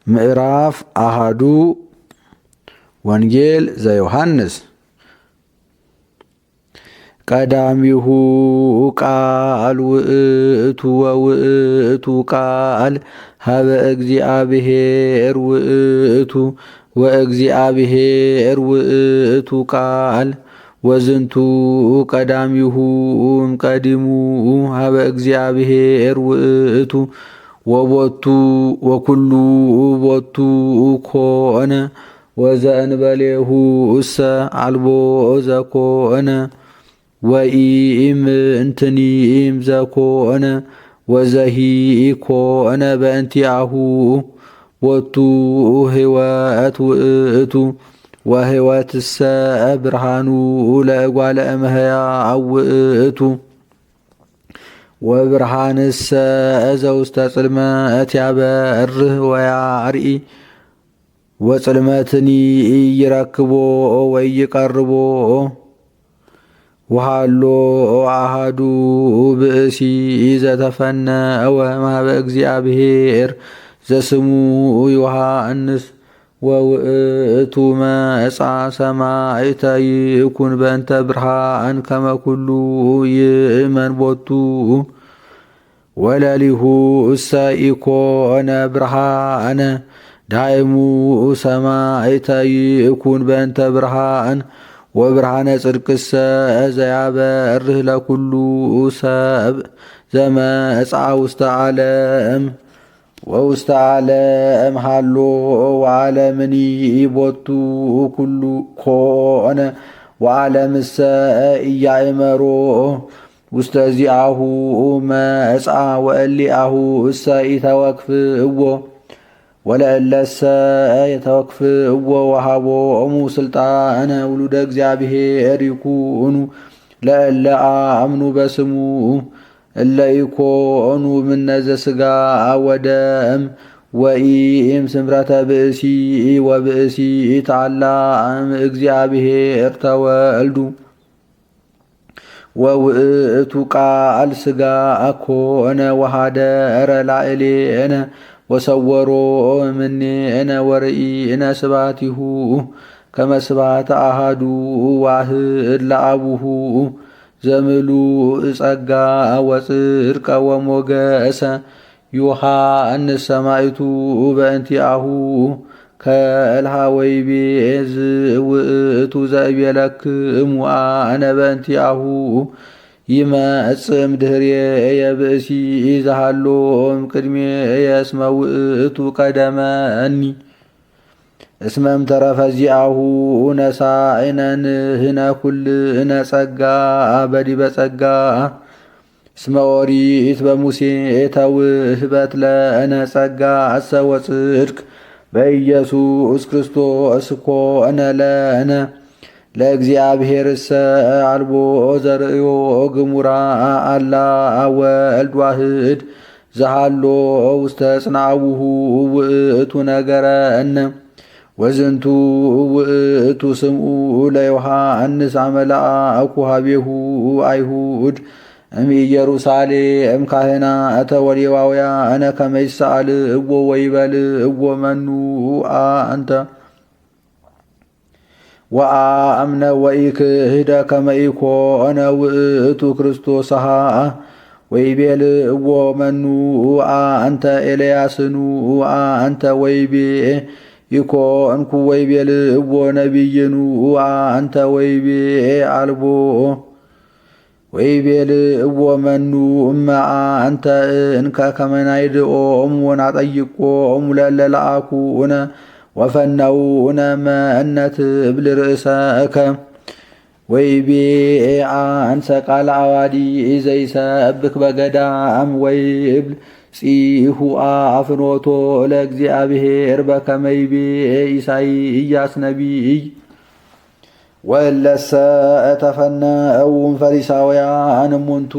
ምዕራፍ አሃዱ ወንጌል ዘዮሐንስ ቀዳሚሁ ቃል ውእቱ ወውእቱ ቃል ሀበ እግዚአብሔር ውእቱ ወእግዚአብሔር ውእቱ ቃል ወዝንቱ ቀዳሚሁ እምቀዲሙ ሀበ እግዚአብሔር ውእቱ ወቦቱ ወኩሉ ቦቱ ኮነ ወዘእንበሌሁ እሰ አልቦ ዘኮነ ወኢም እንትኒም ዘኮነ ወዘሂ ኮነ በእንቲአሁ ቦቱ ሕይወት ውእቱ ወሕይወትሰ ብርሃኑ ለእጓለ እመሕያው ውእቱ ወብርሃንሰ ዘውስተ ጽልመት ያበርህ ወያርኢ ወጽልመትኒ ይረክቦ ወይቀርቦ ወሃሎ አሃዱ ብእሲ ዘተፈነወ እምኀበ እግዚአብሔር ዘስሙ ዮሐንስ ወውእቱ መጻ ሰማዕተ ይኩን በእንተ ብርሃን ከመ ኩሉ ይእመን ቦቱ ወለሊሁ እሰ ኢኮነ ብርሃነ ዳይሙ ሰማዕተ ይኩን በእንተ ብርሃን ወብርሃነ ጽድቅሰ ዘያበርህ ለኩሉ ሰብእ ዘመጻ ውስተ ዓለም ወውስተ ዓለም ሃሎ ወዓለምኒ ቦቱ ኩሉ ኮነ ወዓለምሰ ኢያእመሮ ውስተ ዚአሁ መጻ ወእሊአሁ እሰ ኢተወክፍእዎ ወለእለሰ የተወክፍእዎ ወሃቦሙ ስልጣነ ውሉደ እግዚአብሔር ይኩኑ ለእለ አምኑ በስሙ እለ ኢኮኑ እምነ ዘሥጋ ወደም ወኢም ስምረተ ብእሲ ወብእሲት አላ እምእግዚአብሔር ተወልዱ ወውእቱ ቃል ሥጋ ኮነ ወሃደረ ላዕሌነ ወሰወሮ እምኔነ ወርኢነ ስብሐቲሁ ከመ ስብሐተ አሐዱ ዋሕድ ለአቡሁ ዘምሉእ ጸጋ ወጽድቀ ወሞገሰ ዮሐንስ ሰማዕቱ በእንቲአሁ ከልሃ ወይቤ ዝውእቱ ዘእቤለክሙ አነ በእንቲአሁ ይመጽእ እምድኅሬየ ብእሲ ዘሃሎ እምቅድሜየ እስመ ውእቱ ቀደመኒ እስመ እምተረፈ ዚአሁ ነሣእነ ንሕነ ኩልነ ጸጋ በዲበ ጸጋ እስመ ኦሪት በሙሴ ተውህበት ለነ ጸጋሰ ወጽድቅ በኢየሱስ ክርስቶስ ኮነ ለነ ለእግዚአብሔርሰ አልቦ ዘርእዮ ግሙራ አላ ወልድ ዋሕድ ዘሃሎ ውስተ ጽንዓዊሁ ውእቱ ነገረነ ወዝንቱ ውእቱ ስምዑ ለዮሐንስ አመላአኩ ኀቤሁ አይሁድ እምኢየሩሳሌም ካህናተ ወሌዋውያነ ከመ ይስአልዎ ወይበልዎ መኑ አንተ ወአምነ ወኢክህደ ከመ ኢኮነ ውእቱ ክርስቶስሃ ወይቤልዎ መኑ አንተ ኤልያስኑ አንተ ወይቤ ኢኮንኩ ወይቤልዎ ነቢይኑ አንተ ወይቤ አልቦ ወይቤልዎ መኑ እመ አንተ እንከ ከመ ናይድኦሙ ወናጠይቆሙ ለእለ ለአኩነ ወፈነውነ መነ ትብል ርእሰከ ወይቤ አንሰ ቃለ አዋዲ ዘይሰብክ በገዳም ወይብል ጺሁ አፍኖቶ ለእግዚአብሔር በከመ ይቤ ኢሳይያስ ነቢይ ወእለሰ ተፈነው ፈሪሳውያን እሙንቱ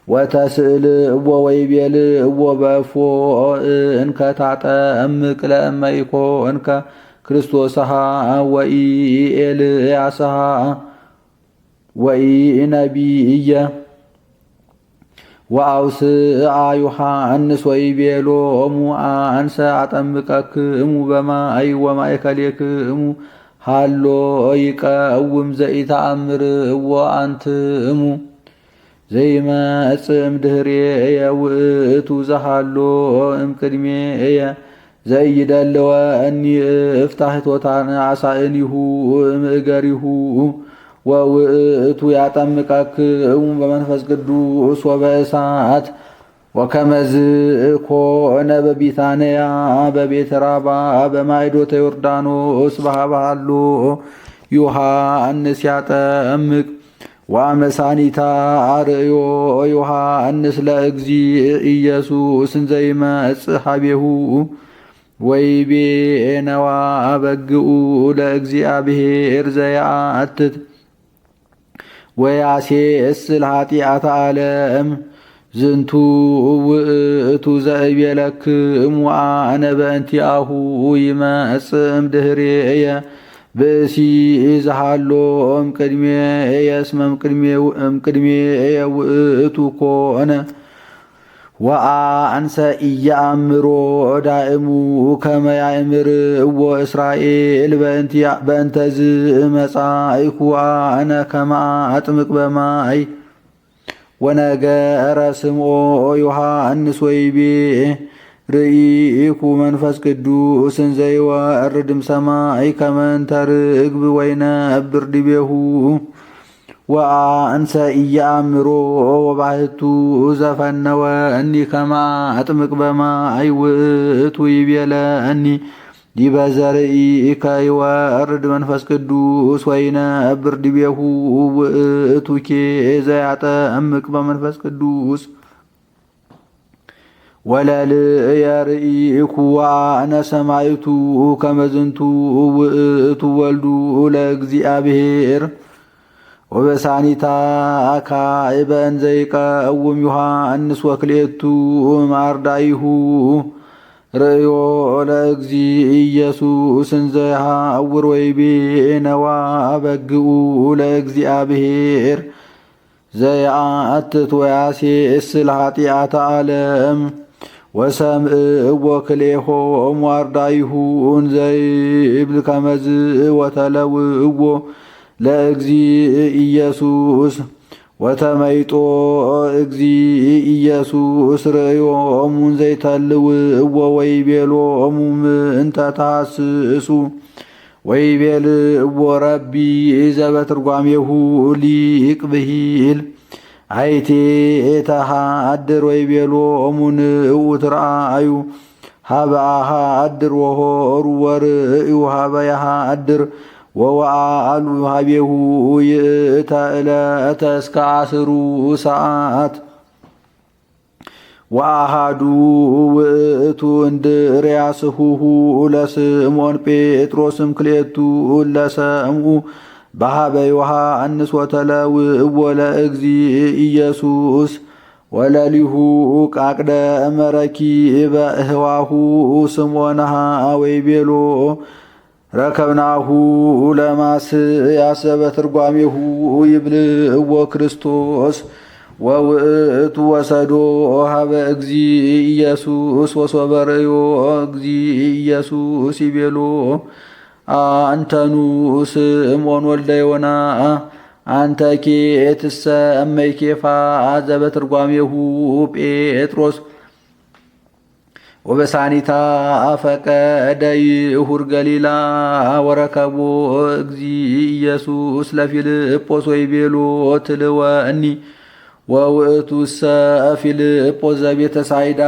ወተስእልዎ ወይቤልዎ በእፎ እንከ ታጠምቅ ለእመ ኢኮንከ ክርስቶስሃ ወኢኤልያስሃ ወኢነቢየ ወአውስአ ዮሐንስ ወይቤሎሙ አንሰ አጠምቀክሙ በማይ ወማእከሌክሙ ሃሎ ይቀውም ዘኢተአምር እወ አንትሙ ዘይመጽእ እምድኅሬየ ውእቱ ዘሃሎ እምቅድሜየ ዘይደልወኒ እፍታሕቶታነ አሳእኒሁ እምእገሪሁ ወውእቱ ያጠምቀክሙ በመንፈስ ቅዱስ ወበእሳት ወከመዝ ኮነ በቢታንያ በቤተ ራባ በማይዶተ ዮርዳኖስ በሃሎ ዮሐንስ ያጠምቅ ወአመሳኒታ አርእዮ ዮሐንስ ለእግዚእ ኢየሱስ እንዘይመጽእ ኀቤሁ ወይቤ ነዋ በግኡ ለእግዚአብሔር ዘያአትት ወያሴስል ኃጢአተ ዓለም ዝንቱ ውእቱ ዘእቤለክሙ አነ በእንቲአሁ ይመጽእ እምድኅሬየ ብእሲ ዘሃሎ እምቅድሜየ እስመ እምቅድሜየ ውእቱ ኮነ ወአንሰ ኢየአምሮ ዳእሙ ከመ ያእምር እወ እስራኤል በእንተዝ መጻእኩ አነ ከመ አጥምቅ በማይ ወነገረ ስምዖ ዮሐንስ ወይቤ ርኢኩ መንፈስ ቅዱስን ዘይወርድም ሰማይ ከመ እንተ ርግብ ወይነብር ዲቤሁ ወአንሰ ኢየአምሮ ወባሕቱ ዘፈነወኒ ከመ አጥምቅ በማይ ውእቱ ይቤለኒ ዲበ ዘርኢከ ይወርድ መንፈስ ቅዱስ ወይነብር ዲቤሁ ውእቱኬ ዘያጠምቅ በመንፈስ ቅዱስ ወለልየ ርኢኩ ወአነ ሰማዕቱ ከመ ዝንቱ ውእቱ ወልዱ ለእግዚአብሔር ወበሳኒታ አካዕበ እንዘ ይቀውም ዮሐንስ ወክልኤቱ ማርዳኢሁ ርእዮ ለእግዚእ ኢየሱስ እንዘ ይሐውር ወይቤ ነዋ በግኡ ለእግዚአብሔር ዘየአትት ወያሴስል ኃጢአተ ዓለም ወሰምዕዎ ክልኤሆሙ አርዳኢሁ እንዘ ይብል ከመዝ ወተለውእዎ ለእግዚእ ኢየሱስ ወተመይጦ እግዚእ ኢየሱስ ርእዮሙ እንዘ ይተልውእዎ ወይቤሎሙ ምእንተ ተሐስሱ ወይቤልዎ ረቢ ዘበትርጓሜሁ ሊቅ ብሂል አይቴ ተሃድር ወይቤሎሙ ንዑ ትርአዩ ሀበ አሃድር ወሆሩ ወርእዩ ሀበ የሃድር ወወአሉ ሀቤሁ ይእተ ዕለተ እስከ 10 ሰዓት ወአሃዱ ውእቱ እንድርያስሁሁ ለስምዖን ጴጥሮስም ክልኤቱ ለሰምዑ በሀበ ዮሐንስ ወተለውእዎ ለእግዚእ ኢየሱስ ወለሊሁ ቃቅደ መረኪበ እህዋሁ ስምዖንሃ ወይቤሎ ረከብናሁ ለማስያስ በትርጓሜሁ ይብልዕዎ ክርስቶስ ወውእቱ ወሰዶ ሀበ እግዚእ ኢየሱስ ወሶበ ርእዮ እግዚእ ኢየሱስ ይቤሎ አንተኑ ስምዖን ወልደ ዮና አንተኬ ትሰመይ ኬፋ ዘበትርጓሜሁ ጴጥሮስ ወበሳኒታ ፈቀደ ይሁር ገሊላ ወረከቦ እግዚእ ኢየሱስ ለፊልጶስ ወይቤሎ ትልወኒ ወውእቱሰ ፊልጶስ ዘቤተ ሳይዳ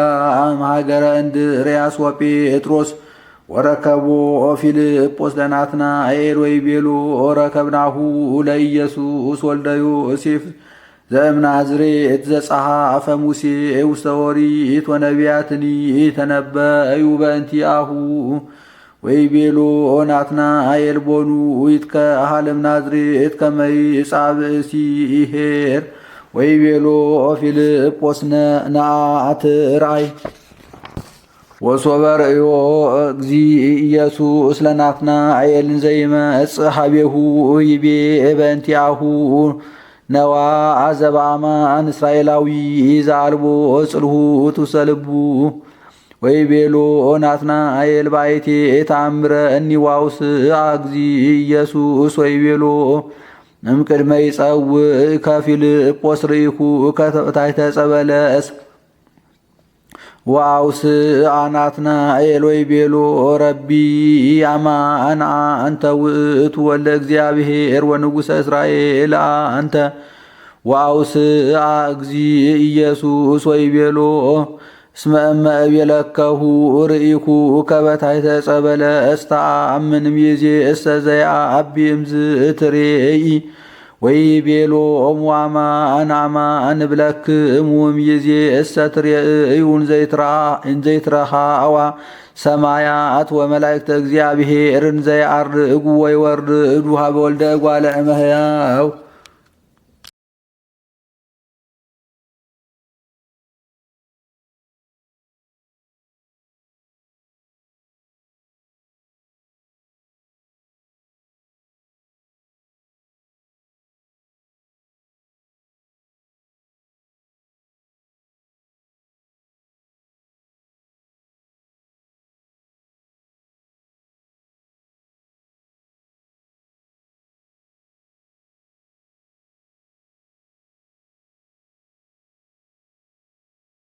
ሀገረ እንድርያስ ወጴጥሮስ ወረከቦ ፊልጶስ ለናትናኤል ወይቤሎ ረከብናሁ ለኢየሱስ ወልደ ዮሴፍ ዘእምናዝሬት ዘጸሐፈ ሙሴ ውስተ ኦሪት ወነቢያትኒ ተነበዩ በእንቲአሁ ወይቤሎ ናትናኤል ቦኑ ይትከሀለም ናዝሬት ከመ ይጻእ ብእሲ ይኄር ወይቤሎ ፊልጶስ ነአት ራእይ ወሶበ ርእዮ እግዚእ ኢየሱስ ለናትናኤል ዘይመጽእ ሀቤሁ ይቤ በእንቲአሁ ነዋ አዘባማን እስራኤላዊ ዘአልቦ ጽልሁት ውስተ ልቡ ወይቤሎ ናትናኤል ባይቴ ተአምረ እኒ ዋውስአ እግዚእ ኢየሱስ ወይቤሎ እምቅድመ ይጸውዕ ከፊልጶስ ርኢኩ ከታሕተ ዕፀ በለስ ወአውስአ ናትናኤል ወይቤሎ ረቢ አማን አንተ ውእቱ ወልደ እግዚአብሔር ወንጉሠ እስራኤል አንተ ወአውስአ እግዚእ ኢየሱስ ወይቤሎ እስመ እመ እቤለከሁ ርኢኩ ከበታሕተ ዕፀ በለስ ተአምን እምይእዜሰ ዘየዐቢ እምዝእትሬኢ ወይቤሎ አማን አማን እብለክሙ እምይእዜሰ ትሬእዩ እንዘይትረኻዋ ሰማያት ወመላእክተ እግዚአብሔር እንዘ ያዐርጉ ወይወርዱ ሀበ ወልደ እጓለ እመሕያው